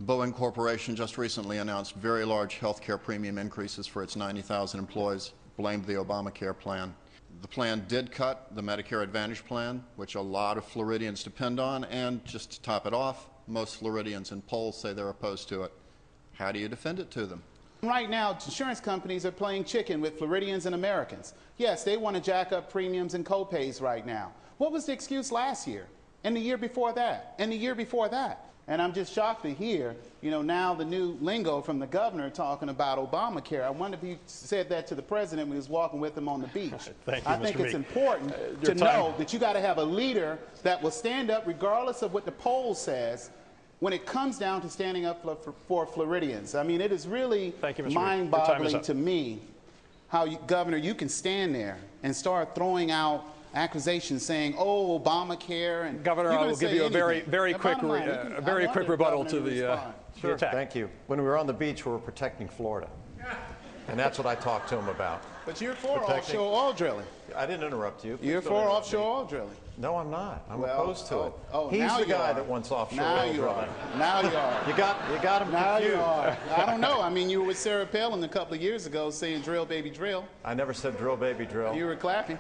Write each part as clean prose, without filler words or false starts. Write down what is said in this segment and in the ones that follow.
Boeing Corporation just recently announced very large health care premium increases for its 90,000 employees, blamed the Obamacare plan. The plan did cut the Medicare Advantage plan, which a lot of Floridians depend on, and just to top it off, most Floridians in polls say they're opposed to it. How do you defend it to them? Right now, insurance companies are playing chicken with Floridians and Americans. Yes, they want to jack up premiums and co-pays right now. What was the excuse last year? And the year before that? And the year before that? And I'm just shocked to hear, now the new lingo from the governor talking about Obamacare. I wonder if he said that to the president when he was walking with him on the beach. Thank you, I think Mr. it's Meek. important to know that you got to have a leader that will stand up regardless of what the poll says when it comes down to standing up for Floridians. I mean, it is really mind-boggling to me how, Governor, you can stand there and start throwing out accusations saying, "Oh, Obamacare," and Governor, I will give you a very quick rebuttal to the attack. Thank you. When we were on the beach, we were protecting Florida, and that's what I talked to him about. But you're for offshore oil drilling. I didn't interrupt you. You're for offshore oil drilling. No, I'm not. I'm opposed to it. He's now the guy that wants offshore oil drilling. Now you are. You got him now confused. You are. I don't know. I mean, you were with Sarah Palin a couple of years ago saying drill, baby, drill. I never said drill, baby, drill. You were clapping.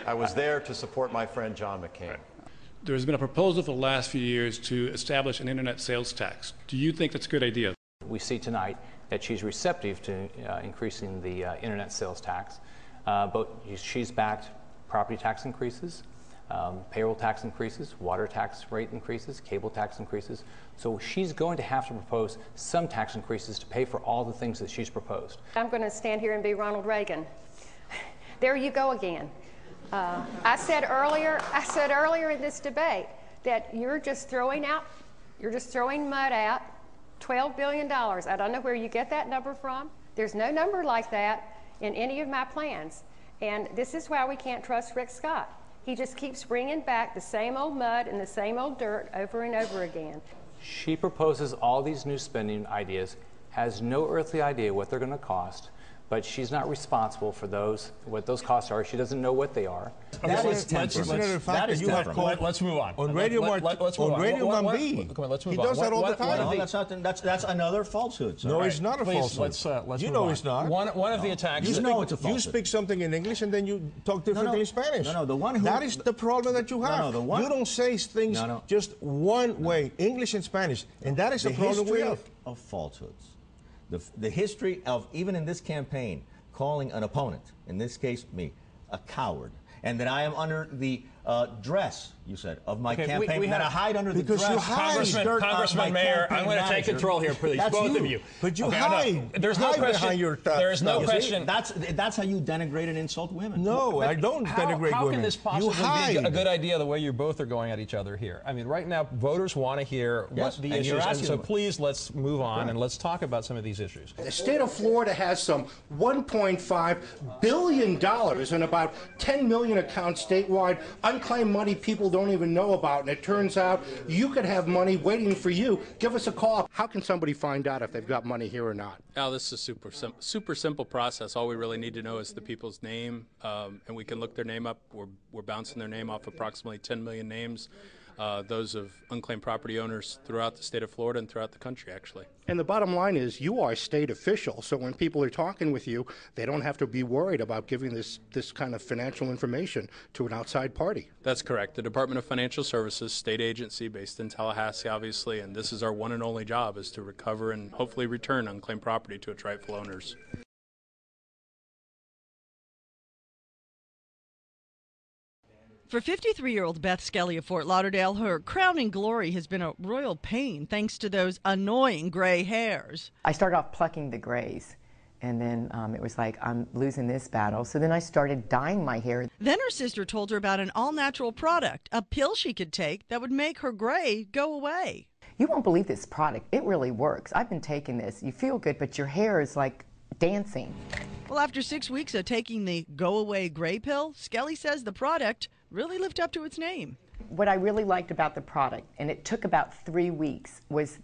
I was there to support my friend John McCain. Right. There's been a proposal for the last few years to establish an internet sales tax. Do you think that's a good idea? We see tonight that she's receptive to increasing the internet sales tax, but she's backed property tax increases, payroll tax increases, water tax rate increases, cable tax increases. So she's going to have to propose some tax increases to pay for all the things that she's proposed. I'm going to stand here and be Ronald Reagan. There you go again. I said earlier in this debate that you're just throwing mud out. $12 billion. I don't know where you get that number from. There's no number like that in any of my plans. And this is why we can't trust Rick Scott. He just keeps bringing back the same old mud and the same old dirt over and over again. She proposes all these new spending ideas, has no earthly idea what they're going to cost, but she's not responsible for what those costs are. She doesn't know what they are. That is temperance. Let's move on. On Radio Mambí. Come on, let's move he does on. that all the time. No, that's another falsehood. Sir. No, it's not a falsehood. Let's you move know on. it's not. One of the attacks. You know it's a falsehood. You speak something in English and then you talk differently in Spanish. No, the one who... That is the problem that you have. You don't say things just one way, English and Spanish, and that is the problem we have. Of falsehoods. The history of, even in this campaign, calling an opponent, in this case me, a coward, and that I am under the dress, you said, of my campaign, that I hide under the dress. Congressman Mayor, I'm going to take control here, please, both of you. But you hide. There's no question. There is no question. That's how you denigrate and insult women. No, I don't denigrate women. How can this possibly be a good idea the way you both are going at each other here? I mean, right now, voters want to hear what the issues are. So please, let's move on and let's talk about some of these issues. The state of Florida has some $1.5 billion and about 10 million accounts statewide, unclaimed money people don't even know about, and it turns out you could have money waiting for you. Give us a call. How can somebody find out if they've got money here or not? Al, this is a super simple process. All we really need to know is the people's name, and we can look their name up. We're bouncing their name off approximately 10 million names, those of unclaimed property owners throughout the state of Florida and throughout the country, actually. And the bottom line is you are a state official, so when people are talking with you, they don't have to be worried about giving this kind of financial information to an outside party. That's correct. The Department of Financial Services, state agency based in Tallahassee, obviously, and this is our one and only job, is to recover and hopefully return unclaimed property to its rightful owners. For 53-year-old Beth Skelly of Fort Lauderdale, her crowning glory has been a royal pain thanks to those annoying gray hairs. I started off plucking the grays, and then it was like, I'm losing this battle. So then I started dyeing my hair. Then her sister told her about an all-natural product, a pill she could take that would make her gray go away. You won't believe this product. It really works. I've been taking this. You feel good, but your hair is like dancing. Well, after 6 weeks of taking the go-away gray pill, Skelly says the product really lived up to its name. What I really liked about the product, and it took about 3 weeks, was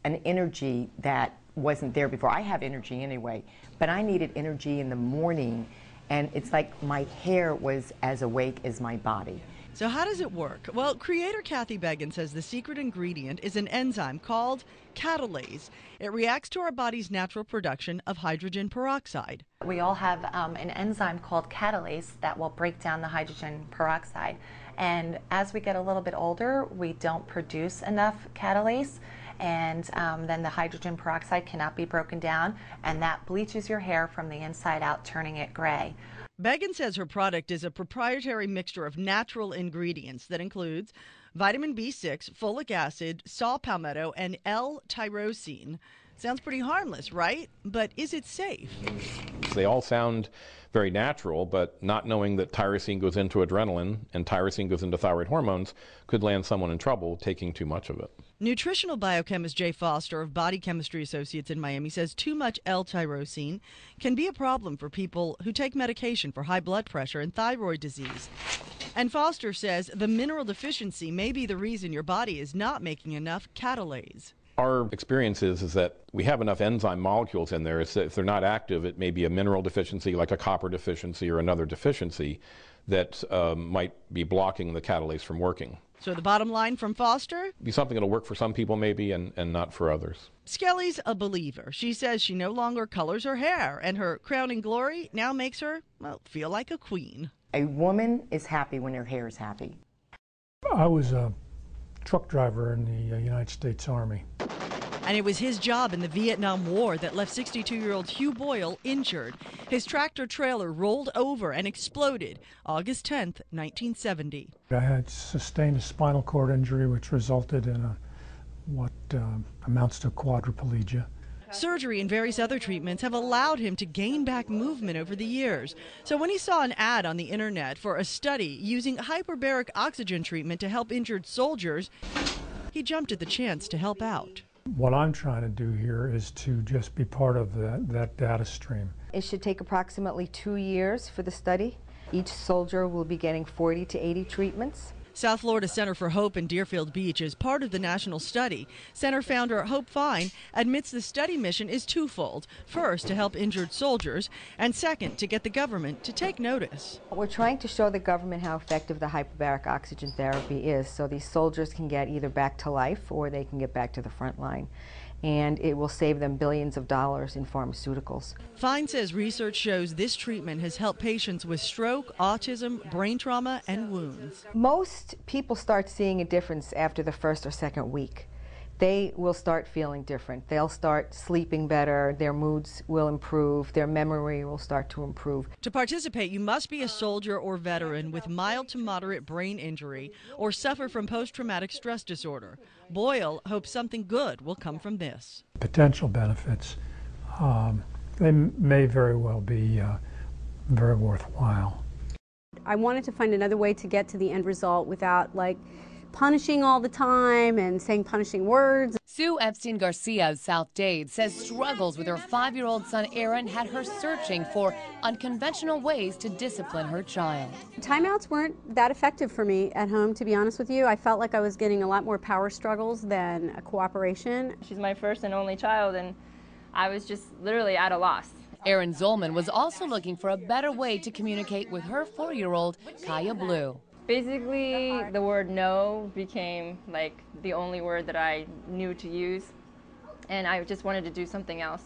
an energy that wasn't there before. I have energy anyway, but I needed energy in the morning, and it's like my hair was as awake as my body. So how does it work? Well, creator Kathy Began says the secret ingredient is an enzyme called catalase. It reacts to our body's natural production of hydrogen peroxide. We all have an enzyme called catalase that will break down the hydrogen peroxide. And as we get a little bit older, we don't produce enough catalase, and then the hydrogen peroxide cannot be broken down, and that bleaches your hair from the inside out, turning it gray. Began says her product is a proprietary mixture of natural ingredients that includes vitamin B6, folic acid, saw palmetto, and L-tyrosine. Sounds pretty harmless, right? But is it safe? They all sound very natural, but not knowing that tyrosine goes into adrenaline and tyrosine goes into thyroid hormones could land someone in trouble taking too much of it. Nutritional biochemist Jay Foster of Body Chemistry Associates in Miami says too much L-tyrosine can be a problem for people who take medication for high blood pressure and thyroid disease. And Foster says the mineral deficiency may be the reason your body is not making enough catalase. Our experience is that we have enough enzyme molecules in there. If they're not active, it may be a mineral deficiency like a copper deficiency or another deficiency that might be blocking the catalase from working. So the bottom line from Foster? Be something that'll work for some people maybe and not for others. Skelly's a believer. She says she no longer colors her hair, and her crowning glory now makes her, well, feel like a queen. A woman is happy when her hair is happy. I was a truck driver in the United States Army. And it was his job in the Vietnam War that left 62-year-old Hugh Boyle injured. His tractor trailer rolled over and exploded August 10th, 1970. I had sustained a spinal cord injury which resulted in what amounts to quadriplegia. Surgery and various other treatments have allowed him to gain back movement over the years. So when he saw an ad on the internet for a study using hyperbaric oxygen treatment to help injured soldiers, he jumped at the chance to help out. What I'm trying to do here is to just be part of that data stream. It should take approximately 2 years for the study. Each soldier will be getting 40 to 80 treatments. South Florida Center for Hope in Deerfield Beach is part of the national study. Center founder Hope Fine admits the study mission is twofold. First, to help injured soldiers, and second, to get the government to take notice. We're trying to show the government how effective the hyperbaric oxygen therapy is, so these soldiers can get either back to life or they can get back to the front line. And it will save them billions of dollars in pharmaceuticals. Fine says research shows this treatment has helped patients with stroke, autism, brain trauma, and wounds. Most people start seeing a difference after the first or second week. They will start feeling different. They'll start sleeping better, their moods will improve, their memory will start to improve. To participate, you must be a soldier or veteran with mild to moderate brain injury or suffer from post-traumatic stress disorder. Boyle hopes something good will come from this. Potential benefits, they may very well be very worthwhile. I wanted to find another way to get to the end result without punishing all the time and saying punishing words. Sue Epstein Garcia of South Dade says struggles with her 5-year-old son Aaron had her searching for unconventional ways to discipline her child. Timeouts weren't that effective for me at home, to be honest with you. I felt like I was getting a lot more power struggles than a cooperation. She's my first and only child, and I was just literally at a loss. Erin Zolman was also looking for a better way to communicate with her 4-year-old Kaya Blue. Basically, the word no became the only word that I knew to use, and I just wanted to do something else.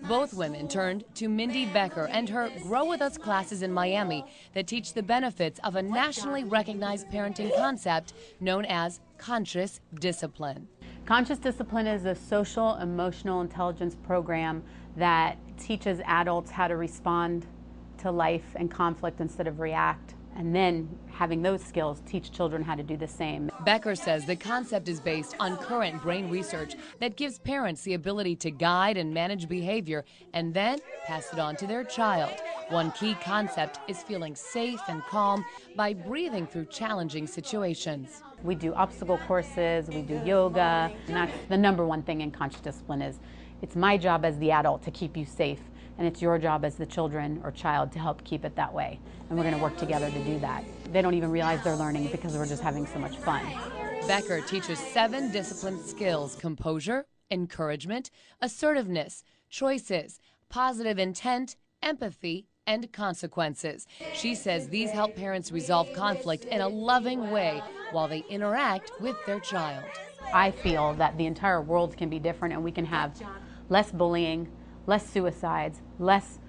Both women turned to Mindy Becker and her Grow With Us classes in Miami that teach the benefits of a nationally recognized parenting concept known as conscious discipline. Conscious discipline is a social emotional intelligence program that teaches adults how to respond to life and conflict instead of react. And then, having those skills, teach children how to do the same. Becker says the concept is based on current brain research that gives parents the ability to guide and manage behavior and then pass it on to their child. One key concept is feeling safe and calm by breathing through challenging situations. We do obstacle courses, we do yoga, and that's the number one thing in conscious discipline is it's my job as the adult to keep you safe, and it's your job as the children or child to help keep it that way. And we're going to work together to do that. They don't even realize they're learning because we're just having so much fun. Becker teaches 7 discipline skills: composure, encouragement, assertiveness, choices, positive intent, empathy, and consequences. She says these help parents resolve conflict in a loving way while they interact with their child. I feel that the entire world can be different and we can have less bullying, less suicides, less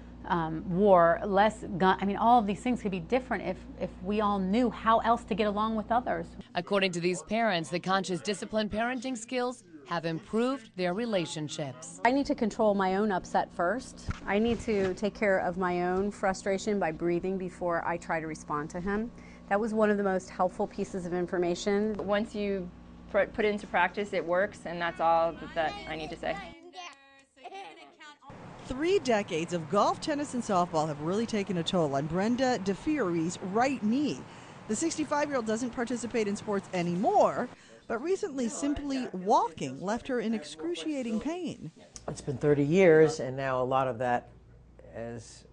war, less gun. I mean, all of these things could be different if we all knew how else to get along with others. According to these parents, the conscious disciplined parenting skills have improved their relationships. I need to control my own upset first. I need to take care of my own frustration by breathing before I try to respond to him. That was one of the most helpful pieces of information. Once you put it into practice, it works, and that's all that I need to say. 3 decades of golf, tennis, and softball have really taken a toll on Brenda DeFiore's right knee. The 65-year-old doesn't participate in sports anymore, but recently simply walking left her in excruciating pain. It's been 30 years, and now a lot of that has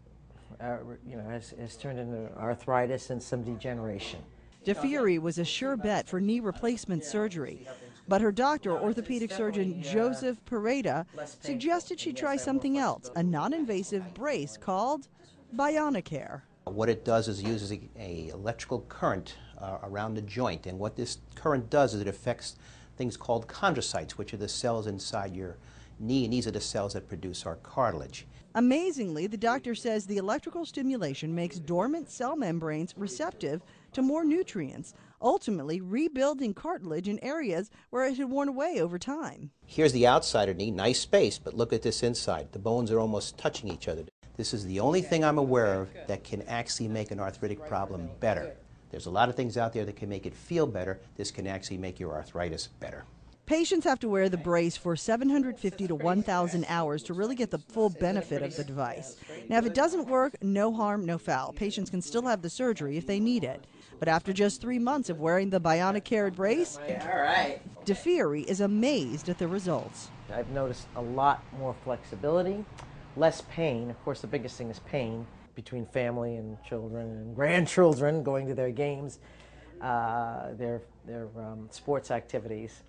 turned into arthritis and some degeneration. DeFiore was a sure bet for knee replacement surgery, but her doctor, orthopedic surgeon Joseph Pereda, suggested she try something else, a non-invasive brace called Bionicare. What it does is uses a electrical current around the joint, and what this current does is it affects things called chondrocytes, which are the cells inside your knee, and these are the cells that produce our cartilage. Amazingly, the doctor says the electrical stimulation makes dormant cell membranes receptive to more nutrients, ultimately rebuilding cartilage in areas where it had worn away over time. Here's the outside of the knee, nice space, but look at this inside. The bones are almost touching each other. This is the only thing I'm aware of that can actually make an arthritic problem better. There's a lot of things out there that can make it feel better. This can actually make your arthritis better. Patients have to wear the brace for 750 to 1,000 hours to really get the full benefit of the device. Now, if it doesn't work, no harm, no foul. Patients can still have the surgery if they need it. But after just 3 months of wearing the Bionicare brace, DeFiore is amazed at the results. I've noticed a lot more flexibility, less pain. Of course, the biggest thing is pain between family and children and grandchildren going to their games, their sports activities.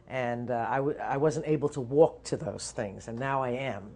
And I wasn't able to walk to those things, and now I am.